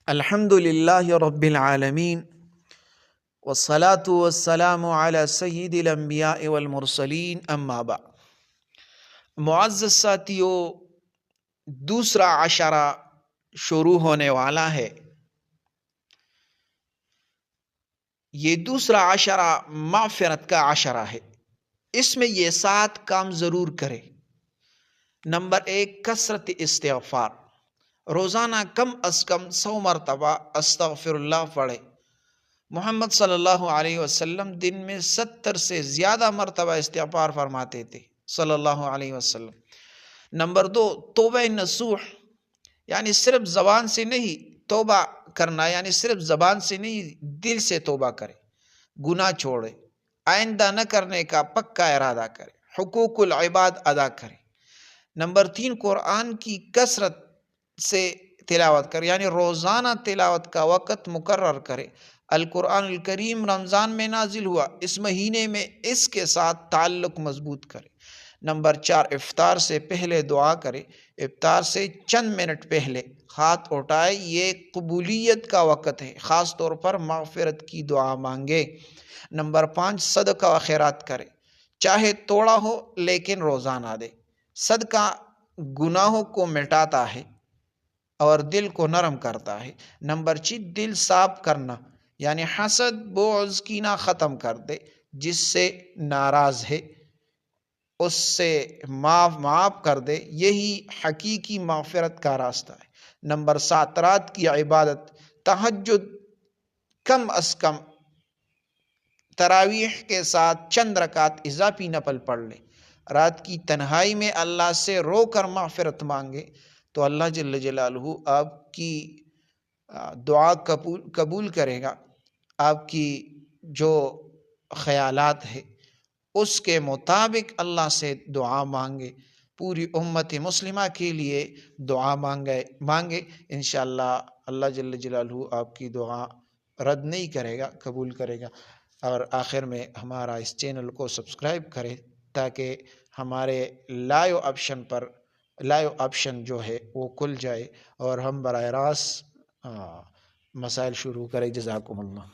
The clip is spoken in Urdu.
الحمد للہ رب العالمین والصلاة والسلام علی سید الانبیاء والمرسلین اما بعد۔ معزز ساتھیو، دوسرا عشرہ شروع ہونے والا ہے۔ یہ دوسرا عشرہ مغفرت کا عشرہ ہے۔ اس میں یہ 7 کام ضرور کرے۔ نمبر 1، کثرت استغفار۔ روزانہ کم از کم 100 مرتبہ استغفر اللہ پڑھے۔ محمد صلی اللہ علیہ وسلم دن میں 70 سے زیادہ مرتبہ استغفار فرماتے تھے صلی اللہ علیہ وسلم۔ نمبر 2، توبہ نصوح، یعنی صرف زبان سے نہیں توبہ کرنا، یعنی صرف زبان سے نہیں، دل سے توبہ کرے، گناہ چھوڑے، آئندہ نہ کرنے کا پکا ارادہ کرے، حقوق العباد ادا کرے۔ نمبر 3، قرآن کی کثرت سے تلاوت کرے، یعنی روزانہ تلاوت کا وقت مقرر کرے۔ القرآن الکریم رمضان میں نازل ہوا، اس مہینے میں اس کے ساتھ تعلق مضبوط کرے۔ نمبر 4، افطار سے پہلے دعا کرے۔ افطار سے چند منٹ پہلے ہاتھ اٹھائے، یہ قبولیت کا وقت ہے، خاص طور پر مغفرت کی دعا مانگے۔ نمبر 5، صدقہ و خیرات کرے، چاہے توڑا ہو لیکن روزانہ دے۔ صدقہ گناہوں کو مٹاتا ہے اور دل کو نرم کرتا ہے۔ نمبر 6، دل صاف کرنا، یعنی حسد، بغض، کینہ ختم کر دے۔ جس سے ناراض ہے اس سے معاف کر دے، یہی حقیقی مغفرت کا راستہ ہے۔ نمبر 7، رات کی عبادت، تہجد کم از کم تراویح کے ساتھ چند رکعت اضافی نفل پڑھ لے۔ رات کی تنہائی میں اللہ سے رو کر مغفرت مانگے تو اللہ جل جلالہ آپ کی دعا قبول کرے گا۔ آپ کی جو خیالات ہے اس کے مطابق اللہ سے دعا مانگے، پوری امت مسلمہ کے لیے دعا مانگے، انشاءاللہ اللہ جل جلالہ آپ کی دعا رد نہیں کرے گا، قبول کرے گا۔ اور آخر میں ہمارا اس چینل کو سبسکرائب کرے تاکہ ہمارے لائیو آپشن جو ہے وہ کھل جائے اور ہم براہ راست مسائل شروع کریں۔ جزاکم اللہ۔